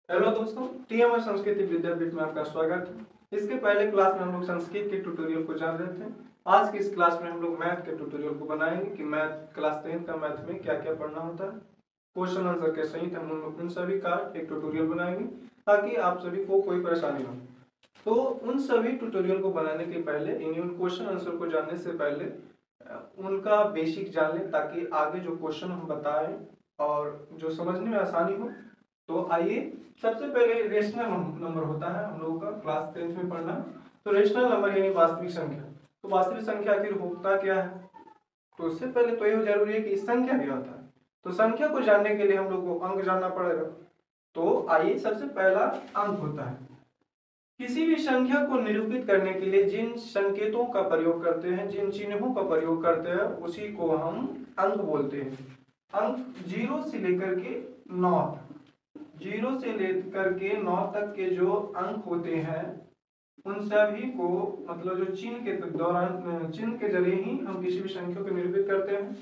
Hello दोस्तों, TMS Sanskrit विद्यापीठ में आपका स्वागत है। इसके पहले क्लास में हम लोग संस्कृत के ट्यूटोरियल को जान रहे थे। आज की इस क्लास में हम लोग मैथ के ट्यूटोरियल को बनाएंगे कि मैथ क्लास 10 का मैथ में क्या क्या पढ़ना होता है, क्वेश्चन आंसर के सहित हम लोग उन सभी का एक ट्यूटोरियल बनाएंगे ताकि आप सभी को कोई परेशानी हो। तो उन सभी ट्यूटोरियल को बनाने के पहले इन क्वेश्चन आंसर को जानने से पहले उनका बेसिक जान लें ताकि आगे जो क्वेश्चन हम बताएं और जो समझने में आसानी हो। तो आइए, सबसे पहले रेशनल नंबर होता है हम लोगों का क्लास 10 में पढ़ना। तो रेशनल नंबर यानी वास्तविक संख्या। तो वास्तविक संख्या आखिर होता क्या है? तो उससे पहले तो ये जरूरी है कि संख्या क्या होता है। तो संख्या को जानने के लिए हम लोग को अंक जानना पड़ेगा। तो आइए, सबसे पहला अंक होता है। किसी भी संख्या को निरूपित करने के लिए जिन संकेतों का प्रयोग करते हैं, जिन चिन्हों का प्रयोग करते हैं, उसी को हम अंक बोलते हैं। अंक 0 से लेकर के 9 तक, 0 से लेकर के 9 तक के जो अंक होते हैं उन सभी को मतलब जो चिन्ह के दौरान चिन्ह के जरिए ही हम किसी भी संख्या को निरूपित करते हैं।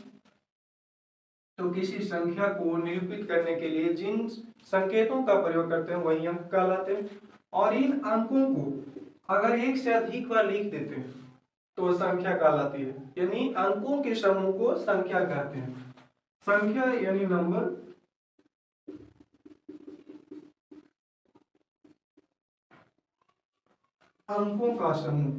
तो किसी संख्या को निरूपित करने के लिए जिन संकेतों का प्रयोग करते हैं वही अंक कहलाते हैं। और इन अंकों को अगर एक से अधिक बार लिख देते हैं तो संख्या कहलाती है। यानी अंकों के समूह को संख्या कहते हैं। संख्या यानी नंबर, अंकों का समूह।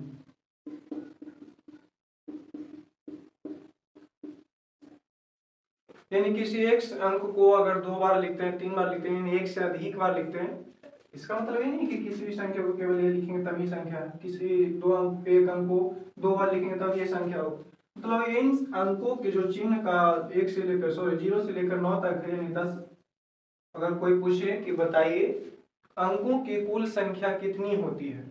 यानी किसी एक अंक को अगर 2 बार लिखते हैं, 3 बार लिखते हैं, एक से अधिक बार लिखते हैं, इसका मतलब ये नहीं कि किसी भी संख्या को केवल ये लिखेंगे तभी संख्या है। किसी एक अंक को 2 बार लिखेंगे तब ये संख्या हो। मतलब इन अंकों के जो चिन्ह का 0 से लेकर 9 तक है, यानी 10। अगर कोई पूछे कि बताइए अंकों की कुल संख्या कितनी होती है,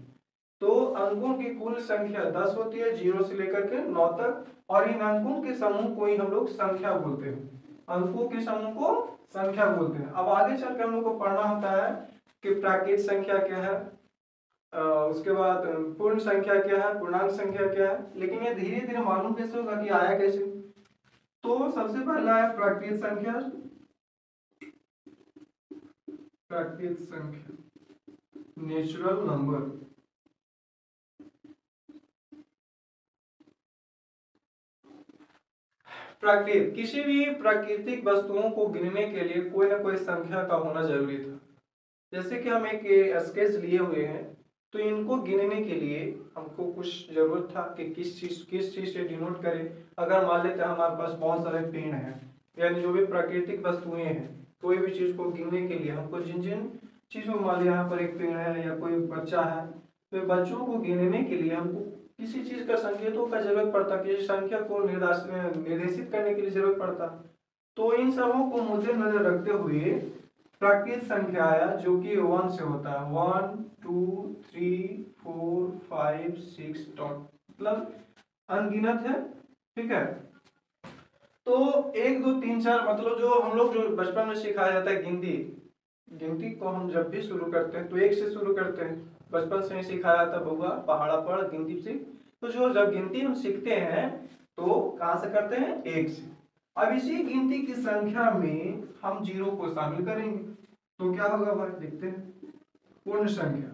तो अंकों की कुल संख्या 10 होती है, 0 से लेकर के 9 तक। और इन अंकों के समूह को ही हम लोग संख्या बोलते हैं। अंकों के समूह को संख्या बोलते हैं। अब आगे चलकर हम लोग को पढ़ना होता है कि प्राकृत संख्या क्या है, उसके बाद पूर्ण संख्या क्या है, पूर्णांक संख्या क्या है। लेकिन ये धीरे धीरे मालूम कैसे होगा कि आया कैसे? तो सबसे पहला है प्राकृत संख्या। प्राकृत संख्या, नेचुरल नंबर। प्राकृत, किसी भी प्राकृतिक वस्तुओं को गिनने के लिए कोई ना कोई संख्या का होना जरूरी था। जैसे कि हम एक स्केच लिए हुए हैं, तो इनको गिनने के लिए हमको कुछ जरूरत था कि किस चीज से डिनोट करें। अगर मान लेते हैं हमारे पास बहुत सारे पेड़ हैं, यानी जो भी प्राकृतिक वस्तुएं हैं, कोई भी चीज को गिनने के लिए हमको जिन जिन चीजों, मान लिया यहाँ पर एक पेड़ है या कोई बच्चा है, तो बच्चों को गिनने के लिए हमको किसी चीज का संकेतों का जरूरत पड़ता, किसी संख्या को निर्देशित करने के लिए जरूरत पड़ता। तो इन सबों को मद्देनजर रखते हुए प्राकृत संख्या आया जो कि 1 से होता है। 1 2 3 4 5 6 डॉट, मतलब अनगिनत है। ठीक है। तो 1 2 3 4 मतलब जो हम लोग जो बचपन में सिखाया जाता है गिनती, गिनती को हम जब भी शुरू करते हैं तो 1 से शुरू करते हैं। बचपन से ही सिखाया जाता है, बउआ पहाड़ा पर गिनती से। तो जो जब गिनती हम सीखते हैं तो कहां से करते हैं? 1 से। अब इसी गिनती की संख्या में हम 0 को शामिल करेंगे तो क्या होगा भाई, देखते हैं। पूर्ण संख्या,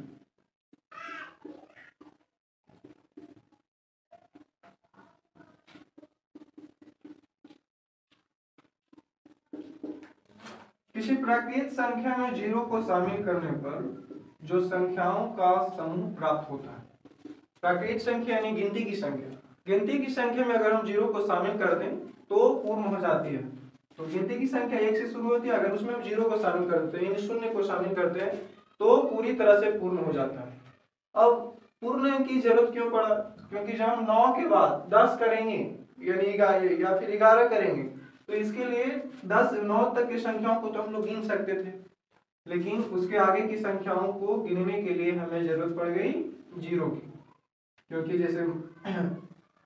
किसी प्राकृत संख्या में 0 को शामिल करने पर जो संख्याओं का समूह प्राप्त होता है। प्राकृत संख्या यानी गिनती की संख्या। गिनती की संख्या में अगर हम 0 को शामिल कर दें तो पूर्ण हो जाती है। तो गिनती की संख्या 1 से शुरू होती है, अगर उसमें हम 0 को शामिल करते हैं यानी शून्य को शामिल करते हैं तो पूरी तरह से पूर्ण हो जाता है। अब पूर्ण की जरूरत क्यों पड़ा? क्योंकि जब हम 9 के बाद 10 करेंगे यानी या फिर 11 करेंगे तो इसके लिए 10 9 तक की संख्याओं को तो हम लोग गिन सकते थे, लेकिन उसके आगे की संख्याओं को गिनने के लिए हमें जरूरत पड़ गई 0 की। क्योंकि जैसे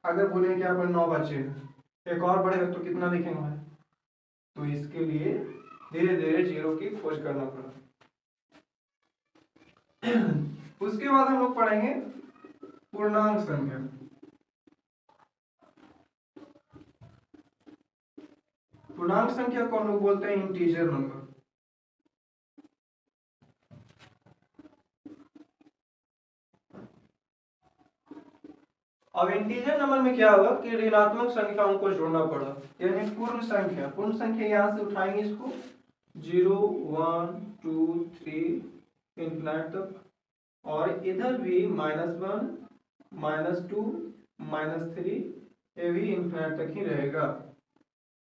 अगर बोले कि यहाँ पर 9 बचे हैं, एक और बढ़ेगा तो कितना लिखेंगे? तो इसके लिए धीरे धीरे 0 की खोज करना पड़ा। उसके बाद हम लोग पढ़ेंगे पूर्णांक संख्या। पूर्णांक संख्या को हम लोग बोलते हैं इंटीजर नंबर। अब इंटीजर नंबर में क्या होगा कि ऋणात्मक संख्याओं को जोड़ना पड़ा, यानी पूर्ण संख्या यहाँ से उठाएंगे इसको 0 1 2 3 इंफिनिट तक, और इधर भी -1 -2 -3 ये भी इंफिनिट तक ही रहेगा।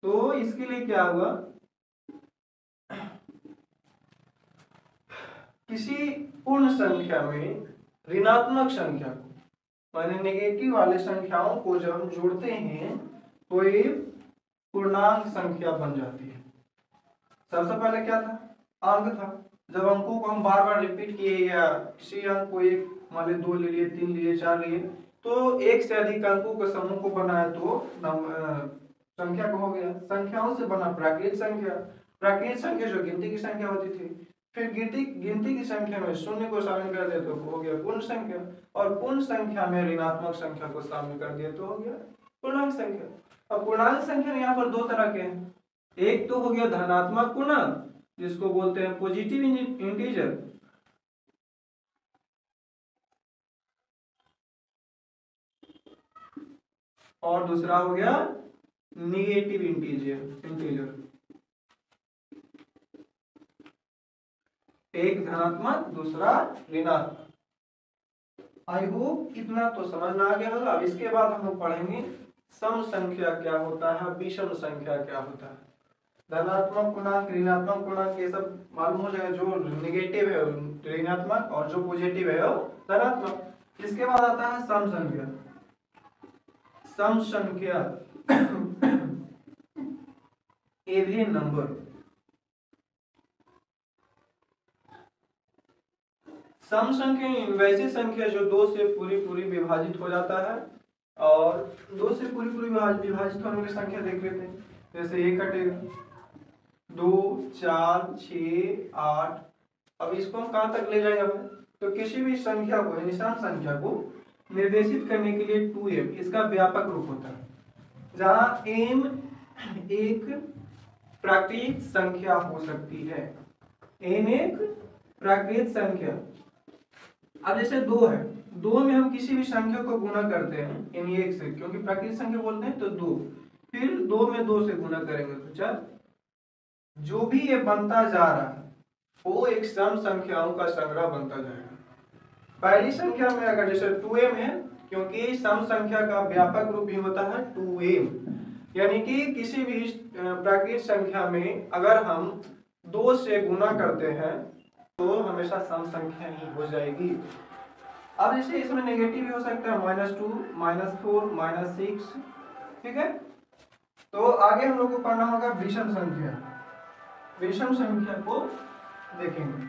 तो इसके लिए क्या हुआ, किसी पूर्ण संख्या में ऋणात्मक संख्या को माने नेगेटिव वाले संख्याओं को जब हम जोड़ते हैं तो ये पूर्णांक संख्या बन जाती है। सबसे पहले क्या था, अंक था। जब अंकों को हम बार बार रिपीट किए या किसी अंक को एक मान लीजिए 2 ले लिए, 3 लिए, 4 लिए, तो एक से अधिक अंकों के समूह को बनाया तो संख्या को हो गया। संख्याओं से बना प्राकृत संख्या, प्राकृत संख्या जो गिनती की संख्या होती थी, फिर गिनती की संख्या में शून्य को शामिल कर दिया तो हो गया पूर्ण संख्या, और पूर्ण संख्या में ऋणात्मक संख्या को शामिल कर दिया तो हो गया पूर्णांक संख्या। अब पूर्णांक संख्या यहाँ पर दो तरह के हैं, एक तो हो गया धनात्मक पूर्णांक जिसको बोलते हैं पॉजिटिव इंटीजर, और दूसरा हो गया निगेटिव इंटीजर। एक धनात्मक दूसरा ऋणात्मक। आई होप इतना तो समझ में आ गया होगा। अब इसके बाद हम लोग पढ़ेंगे सम संख्या क्या होता है, विषम संख्या क्या होता है। धनात्मक पूर्णांक, ऋणात्मक पूर्णांक ये सब मालूम हो जाएगा, जो निगेटिव है ऋणात्मक और जो पॉजिटिव है वो धनात्मक। इसके बाद आता है सम संख्या। सम संख्या इवन नंबर। सम संख्या वैसी संख्या जो 2 से पूरी विभाजित हो जाता है, और 2 से पूरी विभाजित होने की संख्या देख लेते हैं। जैसे ये कटेगा 2 4 6 8। अब इसको हम कहाँ तक ले जाएंगे, तो किसी भी संख्या को यानी सम संख्या को निर्देशित करने के लिए 2m इसका व्यापक रूप होता है, जहाँ m एक प्राकृत संख्या हो सकती है। m एक प्राकृत संख्या। अब जैसे 2 है, 2 में हम किसी भी संख्या को गुणा करते हैं यानी 1 से, क्योंकि प्राकृत संख्या बोलते हैं तो 2, फिर 2 में 2 से गुणा करेंगे तो 4। जो भी ये बनता जा रहा है वो एक सम संख्याओं का संग्रह बनता जाएगा। पहली संख्या में अगर जैसे 2m है, क्योंकि सम संख्या का व्यापक रूप ही होता है 2m, यानी कि किसी भी प्राकृत संख्या में अगर हम 2 से गुणा करते हैं तो हमेशा सम संख्या ही हो जाएगी। अब जैसे इसमें नेगेटिव भी हो सकता है -2 -4 -6, ठीक है। तो आगे हम लोग को पढ़ना होगा विषम संख्या। विषम संख्या को देखेंगे।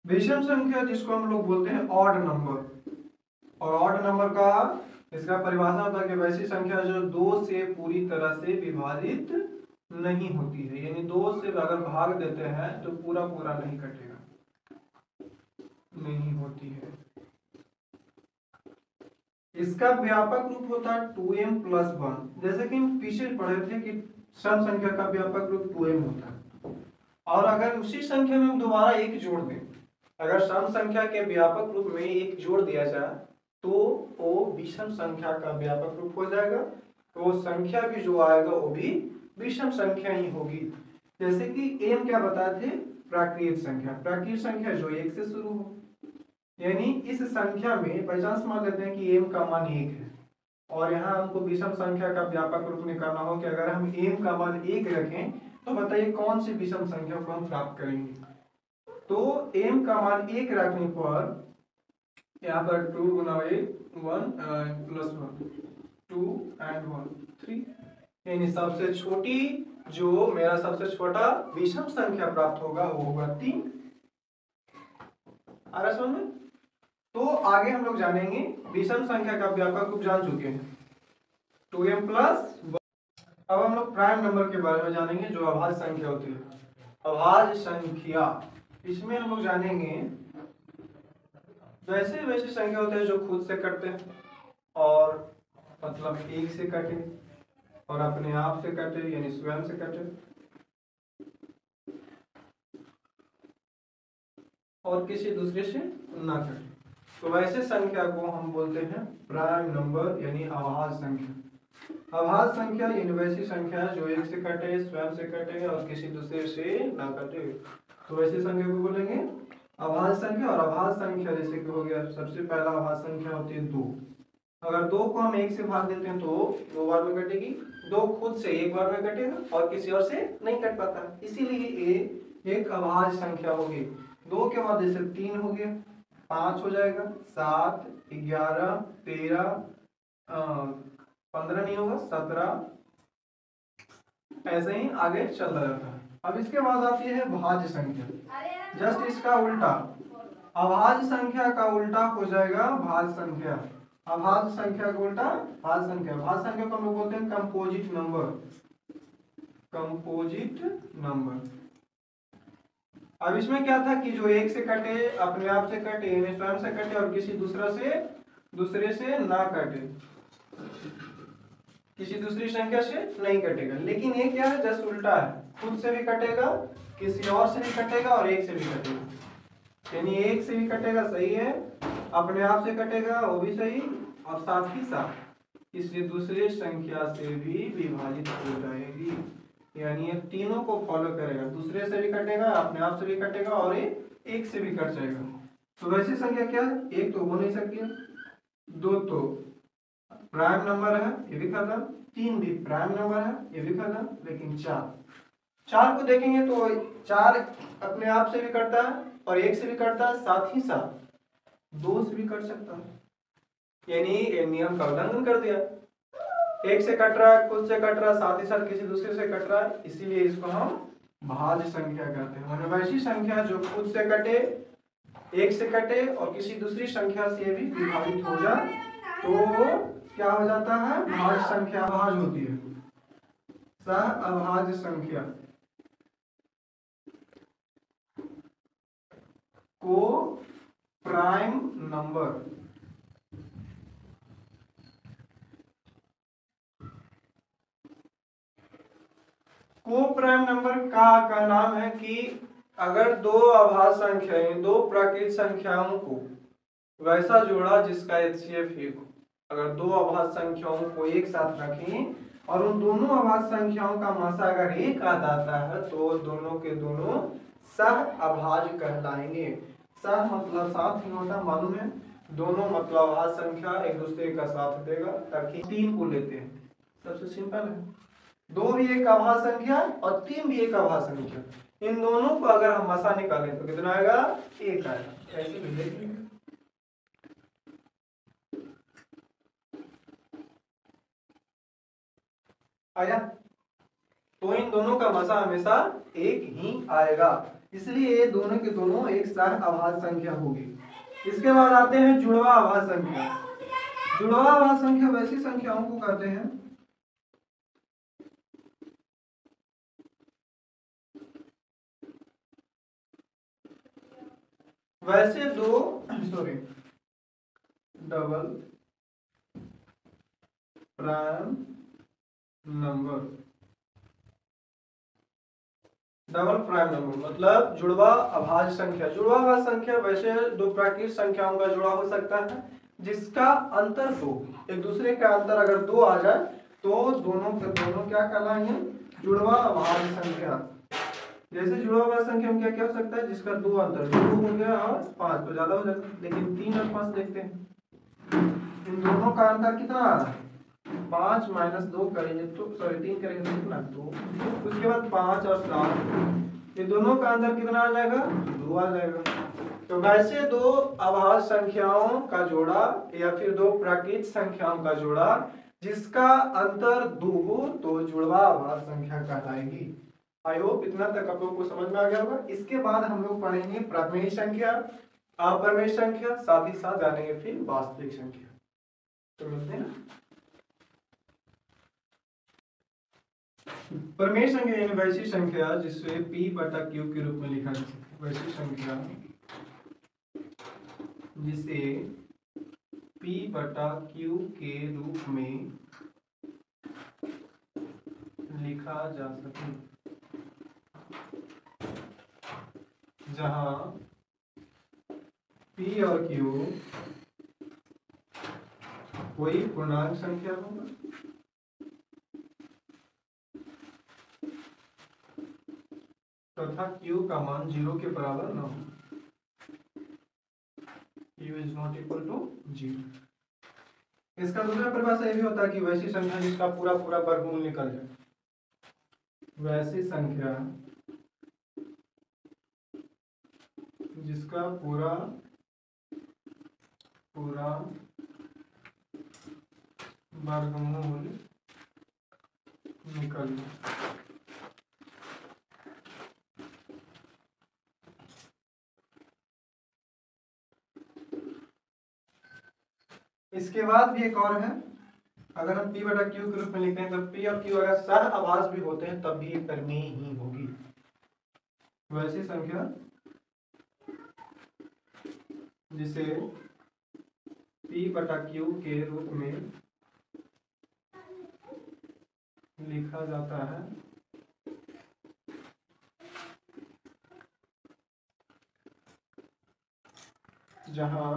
विषम संख्या जिसको हम लोग बोलते हैं ऑड नंबर, और ऑड नंबर का इसका परिभाषा होता है कि वैसी संख्या जो 2 से पूरी तरह से विभाजित नहीं होती है, यानी 2 से अगर भाग देते हैं तो पूरा नहीं कटेगा, नहीं होती है। इसका व्यापक रूप होता है 2m + 1। जैसे कि हम पीछे पढ़े थे कि सम संख्या का व्यापक रूप 2m होता है, और अगर उसी संख्या में हम दोबारा 1 जोड़ दें, अगर सम संख्या के व्यापक रूप में 1 जोड़ दिया जाए तो वो विषम संख्या का व्यापक रूप हो जाएगा। तो संख्या भी जो आएगा वो भी विषम संख्या ही होगी। जैसे कि m क्या बताए थे, प्राकृत संख्या। प्राकृत संख्या जो 1 से शुरू हो, यानी इस संख्या में बाई चांस मान लेते हैं कि m का मान 1 है, और यहाँ हमको विषम संख्या का व्यापक रूप निकालना हो कि अगर हम m का मान 1 रखें तो बताइए कौन सी विषम संख्या को हम प्राप्त करेंगे। तो m का मान 1 रखने पर यहाँ पर 2 गुना 1 + 1 2 and 1 3, यानी सबसे छोटी जो मेरा सबसे छोटा विषम संख्या प्राप्त होगा वो होगा 3। आ रहा समझ में। तो आगे हम लोग जानेंगे विषम संख्या का व्यापक रूप जान चुके हैं 2m + 1। अब हम लोग प्राइम नंबर के बारे में जानेंगे जो अभाज्य संख्या होती है। अभाज्य संख्या, इसमें हम लोग जानेंगे वैसे संख्या होते हैं जो खुद से कटते हैं, और मतलब 1 से कटे और अपने आप से कटे यानी स्वयं से कटे, और किसी दूसरे से ना कटे। तो वैसे संख्या को हम बोलते हैं प्राइम नंबर यानी अभाज्य संख्या। अभाज्य संख्या यानी वैसी संख्या जो एक से कटे, स्वयं से कटे और किसी दूसरे से ना कटे, तो वैसी संख्या को बोलेंगे अभाज्य संख्या। और अभाज्य संख्या जैसे कि हो गया, सबसे पहला अभाज्य संख्या होती है 2। अगर 2 को हम 1 से भाग देते हैं तो 2 बार में कटेगी, 2 खुद से 1 बार में कटेगा और किसी और से नहीं कट पाता, इसीलिए ये एक अभाज्य संख्या होगी। 2 के बाद जैसे 3 हो गया, 5 हो जाएगा, 7, 11, 13, 15 नहीं होगा, 17, ऐसे ही आगे चलता रहता है। अब इसके बाद आती है भाज्य संख्या, जस्ट इसका उल्टा। अभाज्य संख्या का उल्टा हो जाएगा भाज्य संख्या। अभाज्य संख्या का उल्टा भाज्य संख्या। भाज्य संख्या को हम लोग बोलते हैं कंपोजिट नंबर। Composite number. अब इसमें क्या था कि जो एक से कटे, अपने आप से कटे यानी स्वयं से कटे और किसी दूसरे से ना कटे, किसी दूसरी संख्या से नहीं कटेगा। लेकिन ये क्या है, जस्ट उल्टा है, खुद से भी कटेगा, किसी और से भी कटेगा और एक से भी कटेगा। यानी एक से भी कटेगा, सही है, अपने आप से कटेगा, वो भी सही, और साथ ही साथ किसी दूसरे संख्या से भी विभाजित हो जाएगी। यानी ये तीनों को फॉलो करेगा, दूसरे से भी कटेगा, अपने आप से भी कटेगा और एक से भी कट जाएगा। तो वैसी संख्या क्या है, एक तो हो नहीं सकती है, 2 तो प्राइम नंबर है, ये भी खत्म, 3 भी प्राइम नंबर है, ये भी खत्म, लेकिन 4 को देखेंगे तो 4 अपने आप से भी कटता है और एक से भी कटता है, साथ ही साथ 2 से भी कट सकता है। यानी ये नियम का उल्लंघन कर दिया, एक से कट रहा है, खुद से कट रहा है, साथ ही साथ किसी दूसरे से कट रहा है, इसीलिए इसको हम भाज्य संख्या कहते हैं। वैसी संख्या जो खुद से कटे, एक से कटे और किसी दूसरी संख्या से भी विभाजित हो जाए तो क्या हो जाता है, भाज्य संख्या भाज्य होती है, सह अभाज्य संख्या को प्राइम नंबर को प्राइम नंबर का नाम है कि अगर 2 अभाज्य संख्याएं, 2 प्राकृत संख्याओं को वैसा जोड़ा जिसका HCF 1 हो। अगर 2 अभाज्य संख्याओं को एक साथ रखें और उन दोनों अभाज्य संख्याओं का मासा अगर एक आ जाता है तो दोनों के दोनों सह अभाज्य कहलाएंगे। सह मतलब साथ ही होता, मालूम है, दोनों मतलब अभाज्य संख्या एक दूसरे का साथ देगा, ताकि 3 को लेते हैं, सबसे सिंपल है। 2 भी एक अभाज्य संख्या और 3 भी एक अभाज्य संख्या, इन दोनों को अगर हम मसा निकालें तो कितना आएगा, 1 आएगा। ऐसे भी देखेंगे, आया, तो इन दोनों का मसा हमेशा 1 ही आएगा, इसलिए ये दोनों के दोनों एक साथ अभाज्य संख्या होगी। इसके बाद आते हैं जुड़वा अभाज्य संख्या। जुड़वा अभाज्य संख्या वैसी संख्याओं को कहते हैं वैसे double prime number. Double prime number मतलब जुड़वा अभाज्य संख्या। जुड़वा अभाज्य संख्या वैसे 2 प्राकृत संख्याओं का जुड़ा हो सकता है जिसका अंतर 2, एक दूसरे का अंतर अगर 2 आ जाए तो दोनों के दोनों क्या कहलाएंगे, जुड़वा अभाज्य संख्या। जैसे जुड़वा अभाज्य संख्या में क्या क्या हो सकता है, जिसका 2 अंतर, 2 हो गया और 5 तो ज्यादा हो जाता है, लेकिन 3 और 5 देखते हैं, इन दोनों का अंतर कितना आ रहा है, 5 माइनस 2 करेंगे तो 3 करेंगे तो कितना, 2। उसके बाद 5 और 7, ये दोनों का अंतर कितना आ जाएगा, 2 आ जाएगा। तो वैसे 2 अभाज्य संख्याओं का जोड़ा या फिर 2 प्राकृत संख्याओं का जोड़ा जिसका अंतर 2 हो तो जुड़वा अभाज्य संख्या कहलाएगी। आई होप इतना तक आप लोग को समझ में आ गया होगा। इसके बाद हम लोग पढ़ेंगे प्रमेय संख्या, अप्रमेय संख्या, साथ ही साथ जानेंगे फिर वास्तविक संख्या। तो मिलते हैं। प्रमेय संख्या यानी वैसी संख्या जिसे P/Q के रूप में लिखा जा सके, वैसी संख्या जिसे P/Q के रूप में लिखा जा सके, जहां पी और क्यू कोई पूर्णांक संख्या होगा तथा क्यू का मान 0 के बराबर न हो, Q is not equal to 0। इसका दूसरा परिभाषा ये भी होता है कि वैसी संख्या जिसका पूरा पूरा वर्गमूल निकल जाए, वैसी संख्या जिसका पूरा पूरा वर्गमूल निकल जाए। इसके बाद भी एक और है, अगर हम p बटा q के रूप में लिखते हैं तो p और q अगर सह आभास भी होते हैं तब भी परिमेय ही होगी। वैसी संख्या जिसे p बटा q के रूप में लिखा जाता है जहां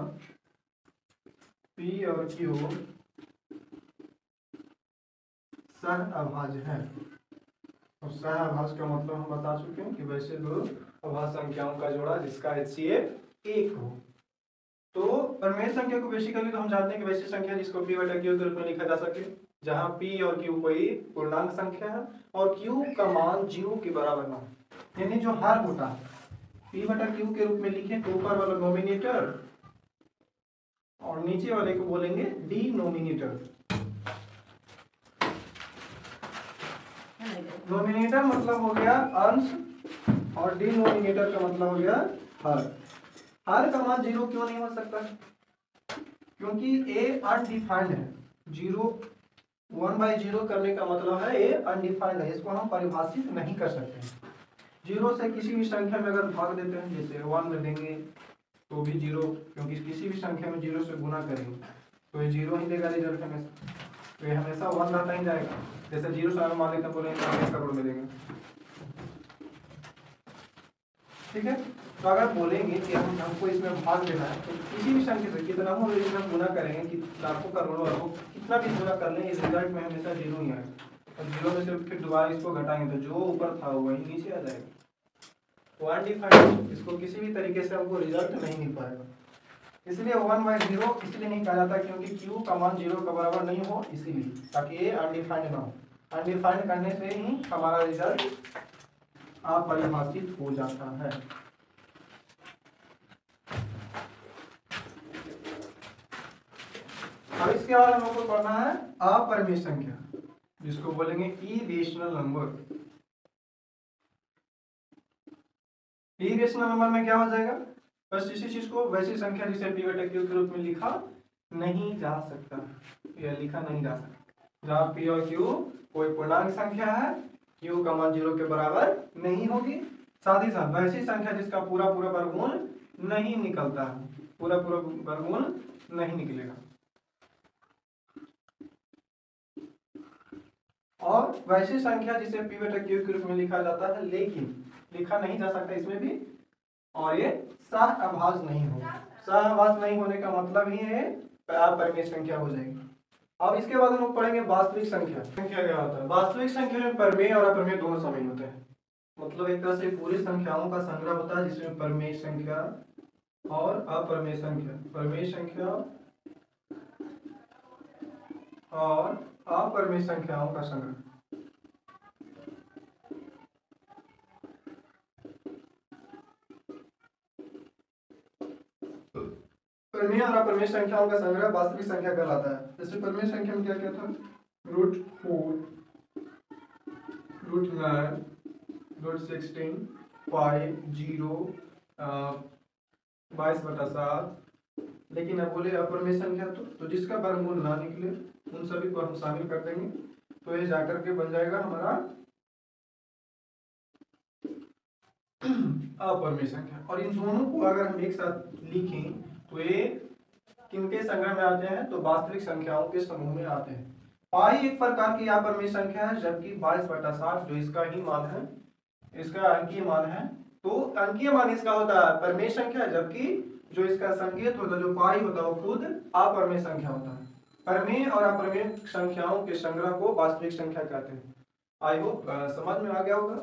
p और q सहअभाज्य है। और सहअभाज्य का मतलब हम बता चुके हैं कि वैसे दो अभाज्य संख्याओं का जोड़ा जिसका HCF 1 हो। तो परिमेय संख्या को बेसिकली तो हम जानते हैं कि वैसी संख्या जिसको p बटा q के रूप में लिखा जा सके जहां p और q कोई पूर्णांक संख्या है और q का मान 0 के बराबर ना हो। यानी जो हर होता है p बटा q के रूप में लिखें तो ऊपर वाला नोमिनेटर और नीचे वाले को बोलेंगे डिनोमिनेटर। नोमिनेटर मतलब हो गया अंश और डिनोमिनेटर का मतलब हो गया हर। हर का मान 0 क्यों नहीं हो सकता? क्योंकि a अनडिफाइंड है। 0 1/0 करने का मतलब है a अनडिफाइंड है, इसको हम परिभाषित नहीं कर सकते। 0 से किसी भी संख्या में अगर भाग देते हैं, जैसे 1 में देंगे तो भी 0, क्योंकि किसी भी संख्या में 0 से गुना करेंगे तो ये 0 ही देगा रिजल्ट हमेशा, तो ये हमेशा 1 रहता ही जाएगा। जैसे 0 से हम मान लेते हैं बोलेंगे 1 करोड़ में देंगे, ठीक है। तो अगर बोलेंगे कि हमको इसमें भाग देना है तो किसी भी संख्या से कितना हो इसमें गुना करेंगे कि लाखों करोड़ों अरबों कितना भी गुना कर लें, इस रिजल्ट में हमेशा 0 ही आएगा। और 0 में से फिर दोबारा इसको घटाएंगे तो जो ऊपर था वही नीचे आ जाएगा। अनडिफाइंड, इसको किसी भी तरीके से हमको रिजल्ट नहीं मिल पाएगा। इसलिए 1/0 इसलिए नहीं कहा जाता क्योंकि q का मान 0 का बराबर नहीं हो, इसीलिए ताकि ये अनडिफाइंड ना हो। अनडिफाइंड करने से ही हमारा रिजल्ट अपरिभाषित हो जाता है। अब इसके बाद हम लोग को पढ़ना है अपरिमेय संख्या, जिसको बोलेंगे इरेशनल नंबर। इरेशनल नंबर में क्या हो जाएगा? बस इसी चीज को वैसी संख्या जिसे p बटा q के रूप में लिखा नहीं जा सकता, या लिखा नहीं जा सकता, जहां p और q कोई पूर्णांक संख्या है, q का मान 0 के बराबर नहीं होगी। साथ ही साथ वैसी संख्या जिसका पूरा पूरा वर्गमूल नहीं निकलता है, पूरा पूरा वर्गमूल नहीं निकलेगा। और वैसी संख्या जिसे p बटा q के रूप में लिखा जाता है लेकिन लिखा नहीं जा सकता इसमें भी, और ये सहअभाज्य नहीं होगा। सहअभाज्य नहीं होने का मतलब ही है अपरिमेय संख्या हो जाएगी। अब इसके बाद हम लोग पढ़ेंगे वास्तविक संख्या। संख्या क्या होता है? वास्तविक संख्या में परिमेय और अपरिमेय दोनों शामिल होते हैं। मतलब एक तरह से पूरी संख्याओं का संग्रह होता है जिसमें परिमेय संख्या और अपरिमेय संख्या, परिमेय संख्या और अपरिमेय संख्याओं का संग्रह। परिमेय और अपरिमेय संख्याओं का संग्रह वास्तविक संख्या कहलाता है। जैसे परिमेय संख्या में क्या क्या था? √4, √9, √16, 5, 0, 22/7। लेकिन अब बोले अपरिमेय संख्या तो जिसका वर्गमूल ना निकले उन सभी को हम शामिल कर देंगे, तो ये जाकर के बन जाएगा हमारा अपरिमेय संख्या। और इन दोनों को अगर हम एक साथ लिखें तो ये किनके संग्रह में आते हैं? तो वास्तविक संख्याओं के समूह में आते हैं। पाई एक प्रकार की अपरिमेय संख्या है, जबकि 22/7 जो इसका ही मान है, इसका अंकीय मान है, तो अंकीय मान इसका होता है परिमेय संख्या, जबकि जो इसका संकेत होता है जो पाई होता है वो खुद अपरिमेय संख्या होता है। परिमेय और अपरिमेय संख्याओं के संग्रह को वास्तविक संख्या कहते हैं। आई होप समझ में आ गया होगा।